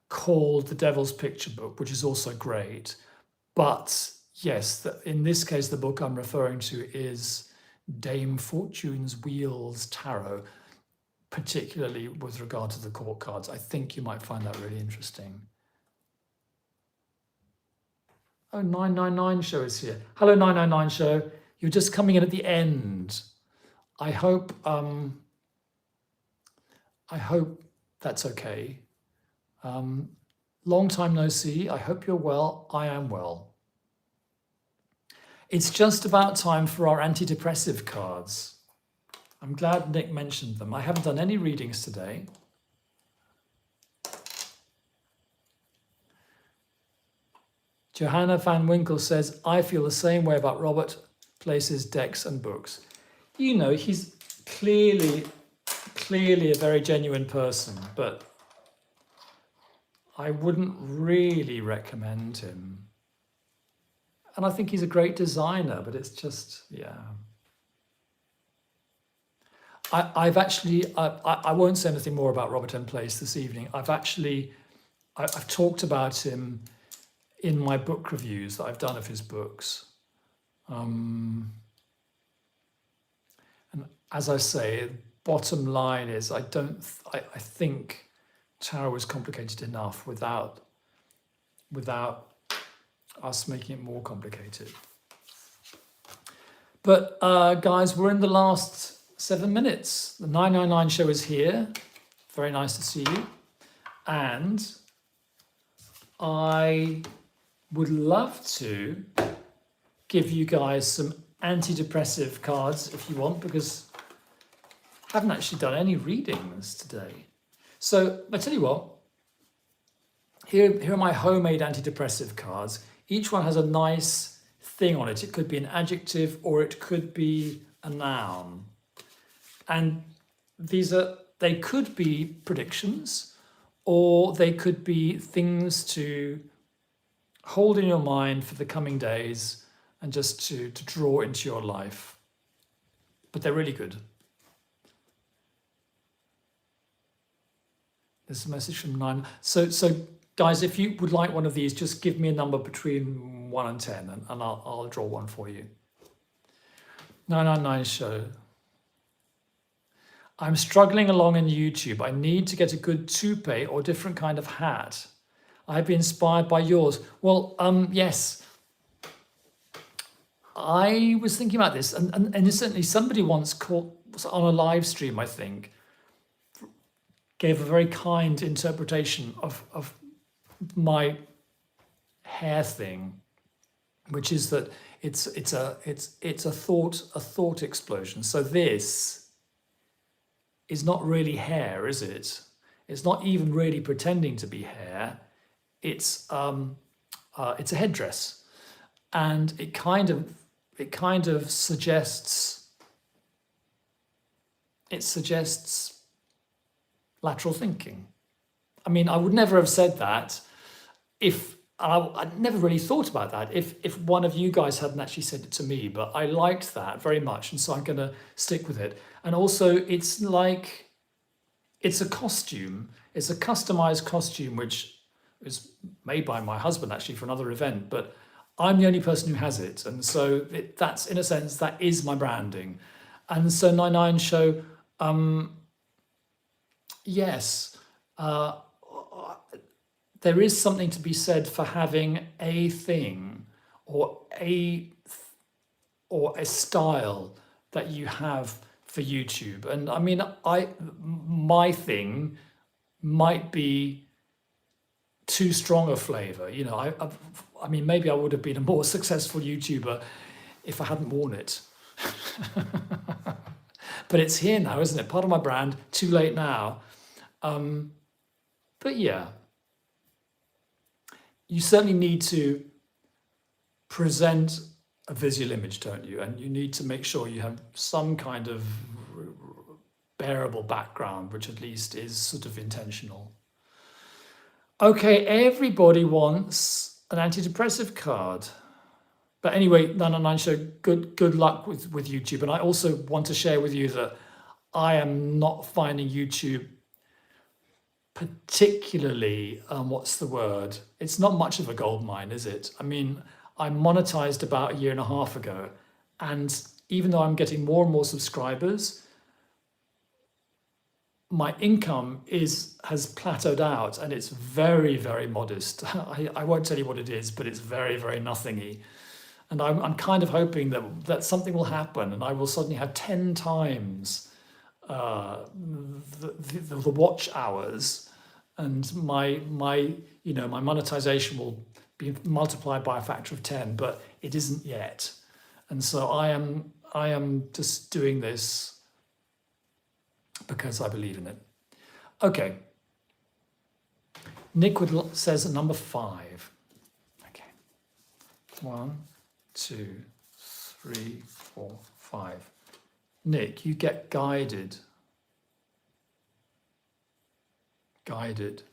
called The Devil's Picture Book, which is also great. But yes, in this case, the book I'm referring to is Dame Fortune's Wheels Tarot, particularly with regard to the court cards. I think you might find that really interesting. Oh, 999 Show is here. Hello, 999 Show. You're just coming in at the end. I hope that's okay. Long time no see. I hope you're well. I am well. It's just about time for our antidepressive cards. I'm glad Nick mentioned them. I haven't done any readings today. Johanna Van Winkle says, I feel the same way about Robert, places, decks and books. You know, he's clearly a very genuine person, but I wouldn't really recommend him. And I think he's a great designer, but it's just, yeah. I've actually, I won't say anything more about Robert M. Place this evening. I've talked about him in my book reviews that I've done of his books. And as I say, bottom line is I think tarot is complicated enough without us making it more complicated. But guys, we're in the last 7 minutes. The 999 show is here. Very nice to see you. And I would love to give you guys some antidepressive cards if you want, because I haven't actually done any readings today. So I tell you what, here are my homemade antidepressive cards. Each one has a nice thing on it. It could be an adjective or it could be a noun. And they could be predictions, or they could be things to hold in your mind for the coming days and just to draw into your life. But they're really good. There's a message from 9. So guys, if you would like one of these, just give me a number between 1 and 10 and I'll draw one for you. 999 show. I'm struggling along in YouTube. I need to get a good toupee or different kind of hat. I've been inspired by yours. Well, yes. I was thinking about this, and certainly somebody once was on a live stream, I think, gave a very kind interpretation of my hair thing, which is that it's a thought explosion. So this is not really hair, is it? It's not even really pretending to be hair. It's a headdress, and it kind of suggests lateral thinking. I mean, I would never have said that if I'd never really thought about that if one of you guys hadn't actually said it to me, but I liked that very much, and so I'm going to stick with it. And also, it's a costume. It's a customized costume, which is made by my husband actually for another event, but I'm the only person who has it. And so that's, in a sense, that is my branding. And so 99 show, yes, there is something to be said for having a thing or a style that you have for YouTube. And I mean, my thing might be too strong a flavor. You know, I mean, maybe I would have been a more successful YouTuber if I hadn't worn it. But it's here now, isn't it? Part of my brand, too late now. But yeah, you certainly need to present a visual image, don't you? And you need to make sure you have some kind of bearable background, which at least is sort of intentional. Okay, everybody wants an antidepressive card. But anyway, 999 show, good luck with YouTube. And I also want to share with you that I am not finding YouTube particularly, what's the word? It's not much of a gold mine, is it? I mean, I monetized about 1.5 years ago, and even though I'm getting more and more subscribers, my income has plateaued out, and it's very, very modest. I won't tell you what it is, but it's very, very nothingy. And I'm kind of hoping that something will happen, and I will suddenly have 10 times the watch hours, and my monetization will be multiplied by a factor of 10, but it isn't yet. And so I am just doing this because I believe in it. Okay. Nick says number 5. Okay. 1, 2, 3, 4, 5. Nick, you get guided. Guided.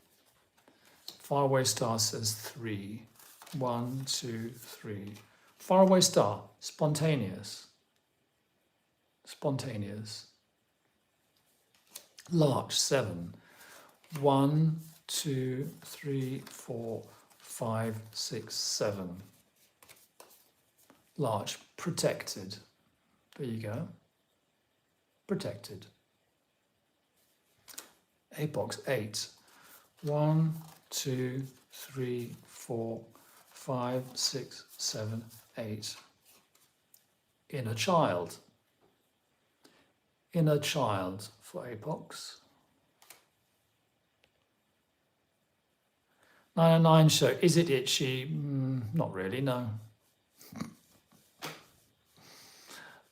Faraway star says 3. 1, 2, 3. Faraway star, spontaneous. Spontaneous. Larch, 7. 1, 2, 3, 4, 5, 6, 7. Larch, protected. There you go. Protected. Apox, 8. 1, 2, 3, 4, 5, 6, 7, 8. Inner child. Inner child for Apox. 909 show. Is it itchy? Not really, no.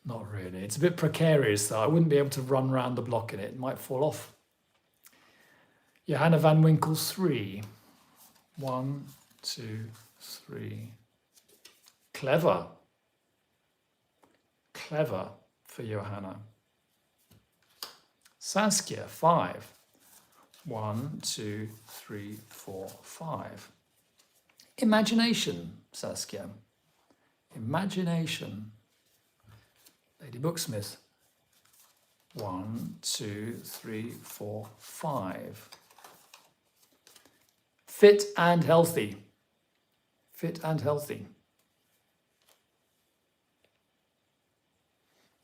Not really. It's a bit precarious though. I wouldn't be able to run around the block in it. It might fall off. Johanna van Winkle, 3. 1, 2, 3. Clever. Clever for Johanna. Saskia, 5. 1, 2, 3, 4, 5. Imagination, Saskia. Imagination. Lady Booksmith. 1, 2, 3, 4, 5. Fit and healthy. Fit and healthy.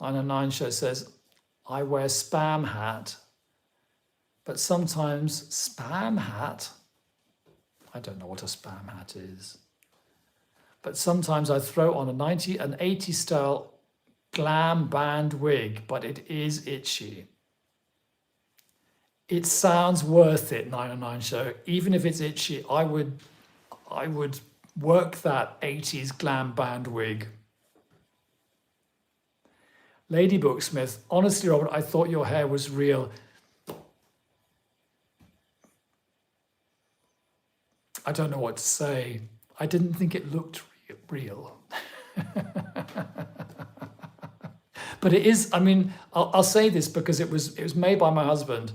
909 show says, I wear spam hat, but sometimes spam hat, I don't know what a spam hat is, but sometimes I throw on a 90 and 80 style glam band wig, but it is itchy. It sounds worth it, 909 show. Even if it's itchy, I would work that 80s glam band wig. Lady Booksmith, honestly, Robert, I thought your hair was real. I don't know what to say. I didn't think it looked real. But it is, I mean, I'll say this because it was made by my husband,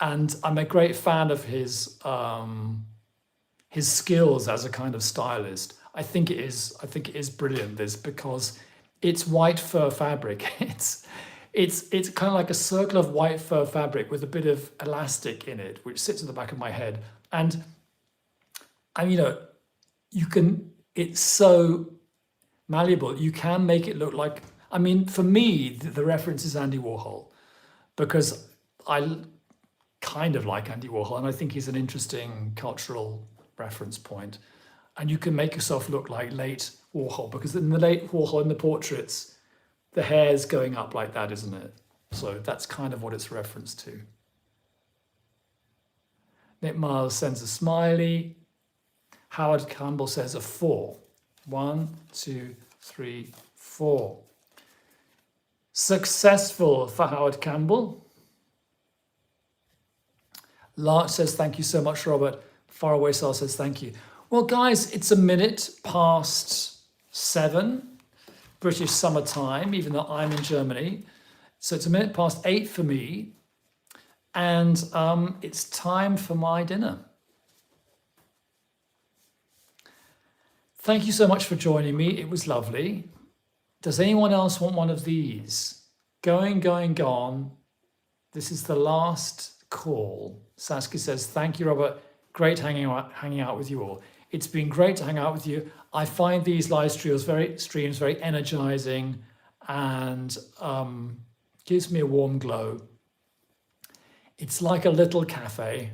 and I'm a great fan of his skills as a kind of stylist. I think it is brilliant, this, because it's white fur fabric. It's kind of like a circle of white fur fabric with a bit of elastic in it, which sits at the back of my head. And you know, it's so malleable. You can make it look like, I mean, for me, the reference is Andy Warhol, because I kind of like Andy Warhol, and I think he's an interesting cultural reference point. And you can make yourself look like late Warhol, because in the late Warhol, in the portraits, the hair's going up like that, isn't it? So that's kind of what it's referenced to. Nick Miles sends a smiley. Howard Campbell says a 4. 1, 2, 3, 4. Successful for Howard Campbell. Larch says, thank you so much, Robert. Faraway Star says, thank you. Well, guys, it's a minute past 7 British summer time, even though I'm in Germany. So it's a minute past 8 for me. And it's time for my dinner. Thank you so much for joining me. It was lovely. Does anyone else want one of these? Going, going, gone. This is the last call. Saskia says, thank you, Robert. Great hanging out with you all. It's been great to hang out with you. I find these live streams very energizing, and gives me a warm glow. It's like a little cafe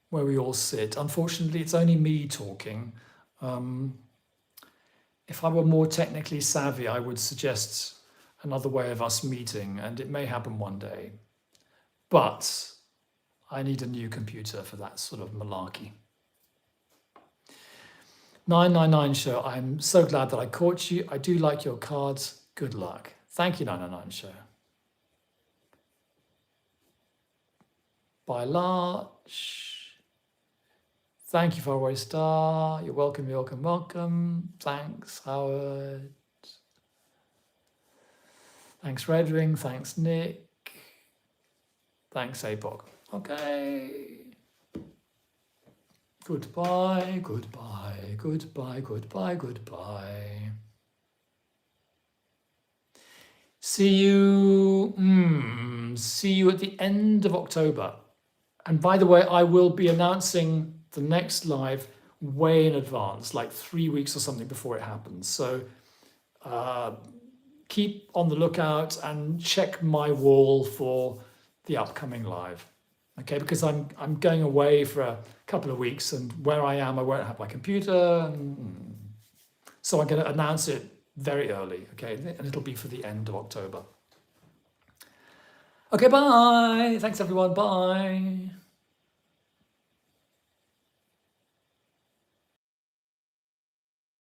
where we all sit. Unfortunately, it's only me talking. If I were more technically savvy, I would suggest another way of us meeting, and it may happen one day. But I need a new computer for that sort of malarkey. 999 show, I'm so glad that I caught you. I do like your cards. Good luck. Thank you, 999 show. By Larch. Thank you, Faraway Star. You're welcome, you're welcome, welcome. Thanks, Howard. Thanks, Redwing. Thanks, Nick. Thanks, APOC. Okay. Goodbye, goodbye, goodbye, goodbye, goodbye. See you at the end of October. And by the way, I will be announcing the next live way in advance, like 3 weeks or something before it happens. So keep on the lookout and check my wall for the upcoming live. Okay, because I'm going away for a couple of weeks, and where I am, I won't have my computer. So I'm going to announce it very early, okay? And it'll be for the end of October. Okay, bye. Thanks, everyone. Bye.